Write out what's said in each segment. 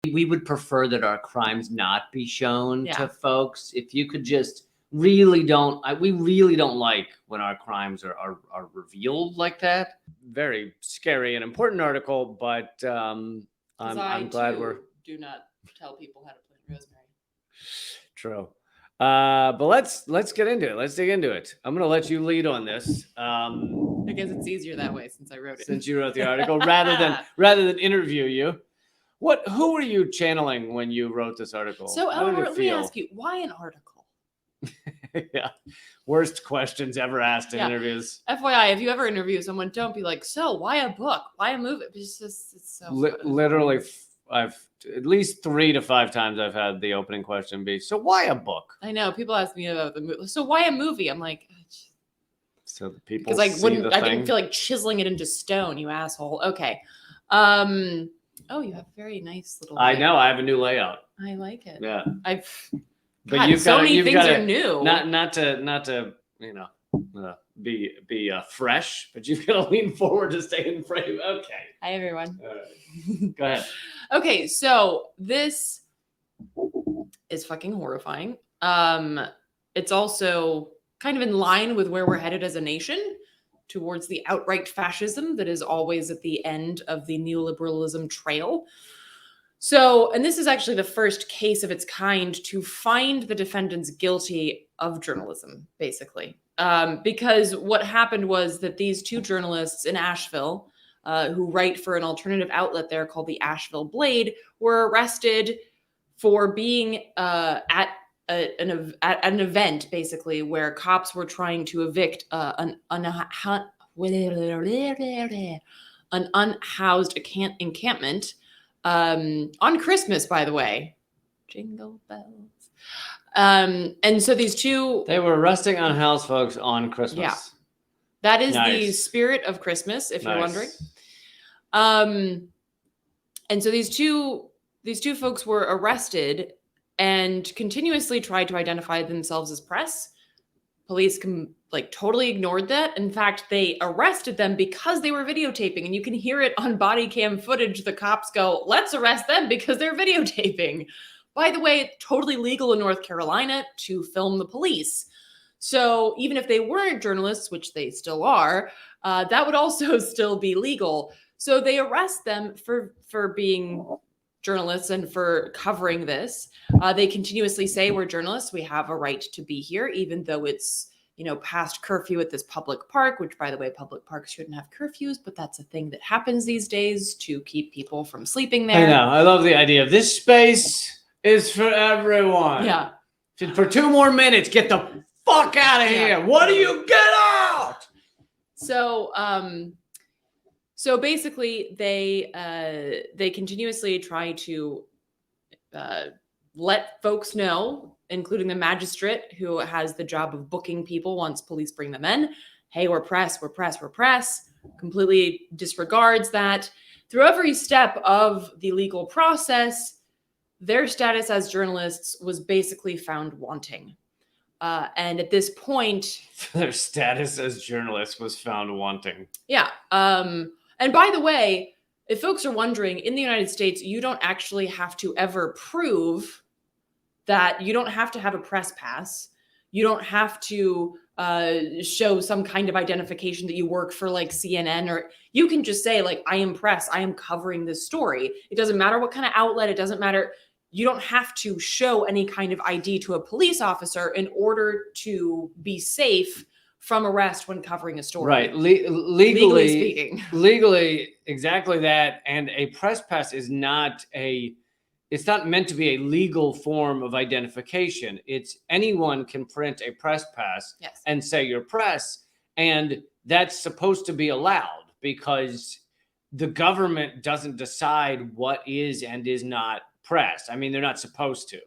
We would prefer that our crimes not be shown to folks. If you could just we really don't like when our crimes are revealed like that. Very scary and important article, but I'm glad do not tell people how to plant rosemary. True. But let's get into it. Let's dig into it. I'm gonna let you lead on this. I guess it's easier that way since I wrote it. Since you wrote the article, rather than interview you. Who were you channeling when you wrote this article? So Eleanor, let me ask you, why an article? Yeah. Worst questions ever asked in interviews. FYI, if you ever interview someone, don't be like, so why a book? Why a movie? It's so literally I've at least 3 to 5 times I've had the opening question be, so why a book? I know people ask me about the movie. So why a movie? I'm like, so the people because I didn't feel like chiseling it into stone, you asshole. Okay. Oh, you have very nice little. I know. I have a new layout. I like it. Yeah. But you've so many things are new. Not to be fresh, but you've got to lean forward to stay in frame. Okay. Hi everyone. All right. Go ahead. Okay, so this is fucking horrifying. It's also kind of in line with where we're headed as a nation, towards the outright fascism that is always at the end of the neoliberalism trail. So, and this is actually the first case of its kind to find the defendants guilty of journalism, basically. Because what happened was that these 2 journalists in Asheville, who write for an alternative outlet there called the Asheville Blade, were arrested for being at an event, basically, where cops were trying to evict an unhoused encampment on Christmas, by the way. Jingle bells. And so these 2... They were arresting unhoused folks on Christmas. Yeah. That is the spirit of Christmas, if you're wondering. And so these two folks were arrested and continuously tried to identify themselves as press. Police totally ignored that. In fact, they arrested them because they were videotaping, and you can hear it on body cam footage. The cops go, let's arrest them because they're videotaping. By the way, it's totally legal in North Carolina to film the police. So even if they weren't journalists, which they still are, that would also still be legal. So they arrest them for being journalists and for covering this. They continuously say, we're journalists, we have a right to be here, even though it's, past curfew at this public park, which, by the way, public parks shouldn't have curfews, but that's a thing that happens these days to keep people from sleeping there. I know. I love the idea of this space is for everyone. Yeah. For 2 more minutes, get the fuck out of here. What do you get out? So basically, they continuously try to let folks know, including the magistrate who has the job of booking people once police bring them in. Hey, we're press. Completely disregards that. Through every step of the legal process, their status as journalists was basically found wanting. And at this point... Their status as journalists was found wanting. Yeah. And by the way, if folks are wondering, in the United States, you don't actually have to ever prove that you don't have to have a press pass. You don't have to show some kind of identification that you work for like CNN, or you can just say like, I am press, I am covering this story. It doesn't matter what kind of outlet, it doesn't matter. You don't have to show any kind of ID to a police officer in order to be safe from arrest when covering a story. Right. Legally speaking. Legally, exactly that. And a press pass is it's not meant to be a legal form of identification. It's anyone can print a press pass and say you're press. And that's supposed to be allowed because the government doesn't decide what is and is not press. I mean, they're not supposed to.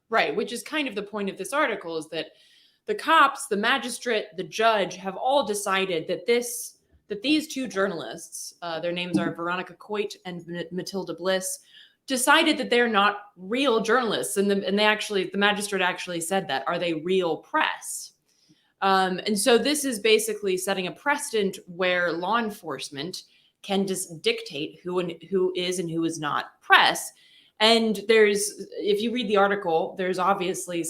Right. Which is kind of the point of this article, is that the cops, the magistrate, the judge have all decided that these 2 journalists, their names are Veronica Coit and Matilda Bliss, decided that they're not real journalists. And the magistrate actually said that. Are they real press? And so this is basically setting a precedent where law enforcement can just dictate who is and who is not press. And if you read the article, there's obviously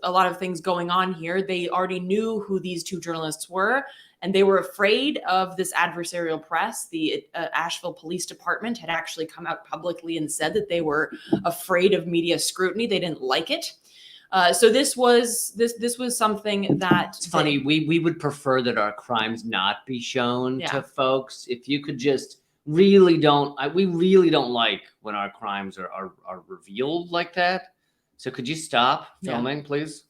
a lot of things going on here. They already knew who these two journalists were, and they were afraid of this adversarial press. The Asheville Police Department had actually come out publicly and said that they were afraid of media scrutiny. They didn't like it. So this was something that it's funny. We would prefer that our crimes not be shown to folks. If you could just we really don't like when our crimes are revealed like that. So could you stop filming, please?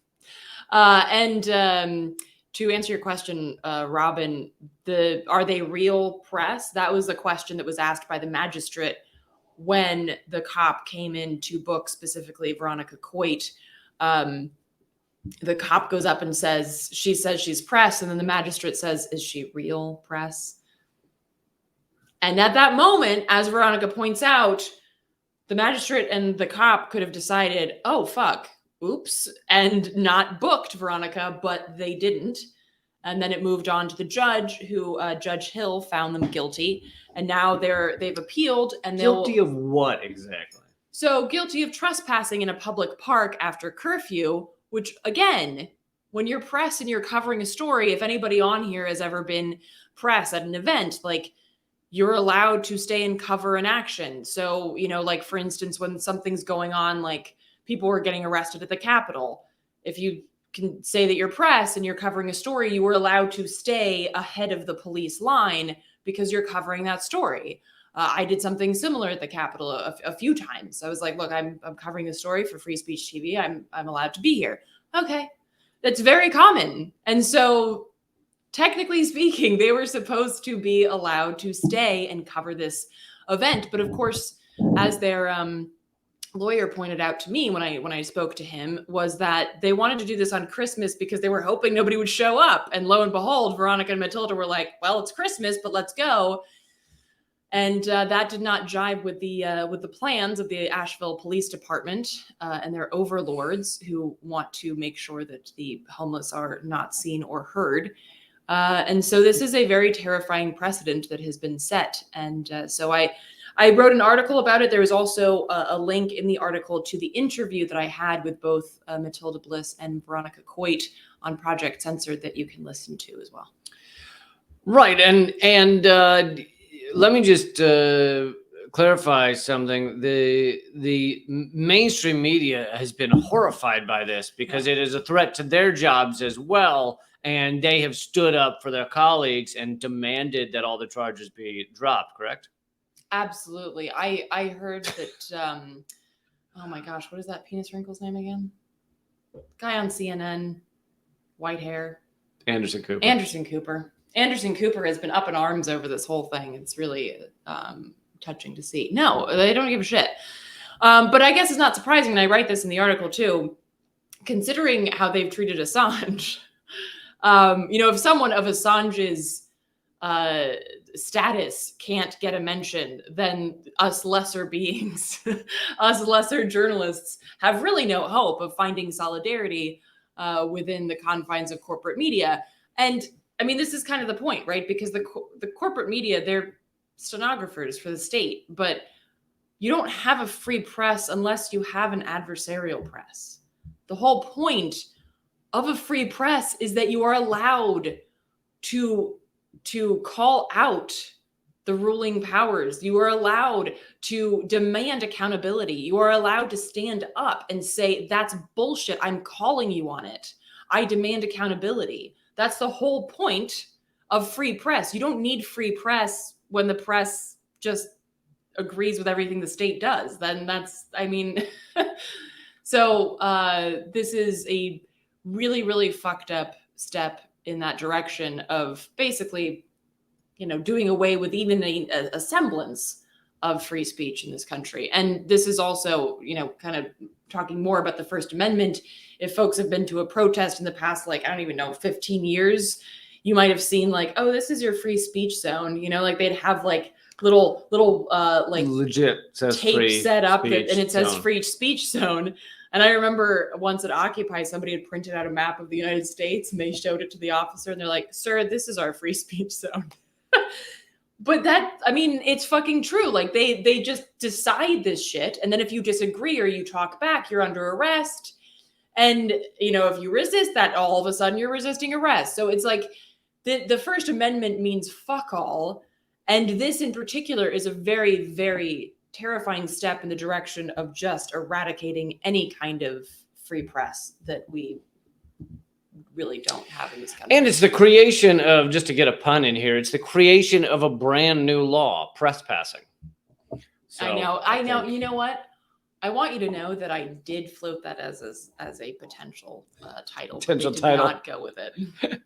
And to answer your question, Robin, are they real press? That was the question that was asked by the magistrate when the cop came in to book specifically Veronica Coit. The cop goes up and says she's press, and then the magistrate says, "Is she real press?" And at that moment, as Veronica points out, the magistrate and the cop could have decided, oh, fuck, oops, and not booked Veronica, but they didn't. And then it moved on to the judge, who Judge Hill found them guilty. And now they've appealed. And guilty of what exactly? So guilty of trespassing in a public park after curfew, which, again, when you're press and you're covering a story, if anybody on here has ever been press at an event, like, you're allowed to stay and cover an action. So, like, for instance, when something's going on, like people were getting arrested at the Capitol, if you can say that you're press and you're covering a story, you were allowed to stay ahead of the police line because you're covering that story. I did something similar at the Capitol a few times. I was like, look, I'm covering a story for Free Speech TV. I'm allowed to be here. Okay. That's very common. And so technically speaking, they were supposed to be allowed to stay and cover this event. But of course, as their lawyer pointed out to me when I spoke to him, was that they wanted to do this on Christmas because they were hoping nobody would show up. And lo and behold, Veronica and Matilda were like, well, it's Christmas, but let's go. And that did not jive with the plans of the Asheville Police Department and their overlords, who want to make sure that the homeless are not seen or heard. And so this is a very terrifying precedent that has been set. And so I wrote an article about it. There was also a link in the article to the interview that I had with both Matilda Bliss and Veronica Coit on Project Censored that you can listen to as well. Right. And let me just clarify something. The mainstream media has been horrified by this because it is a threat to their jobs as well. And they have stood up for their colleagues and demanded that all the charges be dropped, correct? Absolutely. I heard that, oh my gosh, what is that penis wrinkle's name again? Guy on CNN, white hair. Anderson Cooper. Anderson Cooper has been up in arms over this whole thing. It's really touching to see. No, they don't give a shit. But I guess it's not surprising, and I write this in the article too, considering how they've treated Assange. If someone of Assange's status can't get a mention, then us lesser beings, us lesser journalists, have really no hope of finding solidarity within the confines of corporate media. And I mean, this is kind of the point, right? Because the corporate media, they're stenographers for the state, but you don't have a free press unless you have an adversarial press. The whole point of a free press is that you are allowed to call out the ruling powers. You are allowed to demand accountability. You are allowed to stand up and say, that's bullshit. I'm calling you on it. I demand accountability. That's the whole point of free press. You don't need free press when the press just agrees with everything the state does. Then so this is a really, really fucked up step in that direction of basically, doing away with even a semblance of free speech in this country. And this is also, kind of talking more about the First Amendment. If folks have been to a protest in the past, 15 years, you might have seen oh, this is your free speech zone. They'd have little legit tape set up and it says free speech zone. And I remember once at Occupy, somebody had printed out a map of the United States and they showed it to the officer and they're like, sir, this is our free speech zone. But it's fucking true. Like they just decide this shit. And then if you disagree or you talk back, you're under arrest. And, if you resist that, all of a sudden you're resisting arrest. So it's like the First Amendment means fuck all. And this in particular is a very, very terrifying step in the direction of just eradicating any kind of free press that we really don't have in this country. And it's the creation of, just to get a pun in here, it's the creation of a brand new law, press passing. So I know. You know what? I want you to know that I did float that as a potential title. Potential but they did title. not go with it.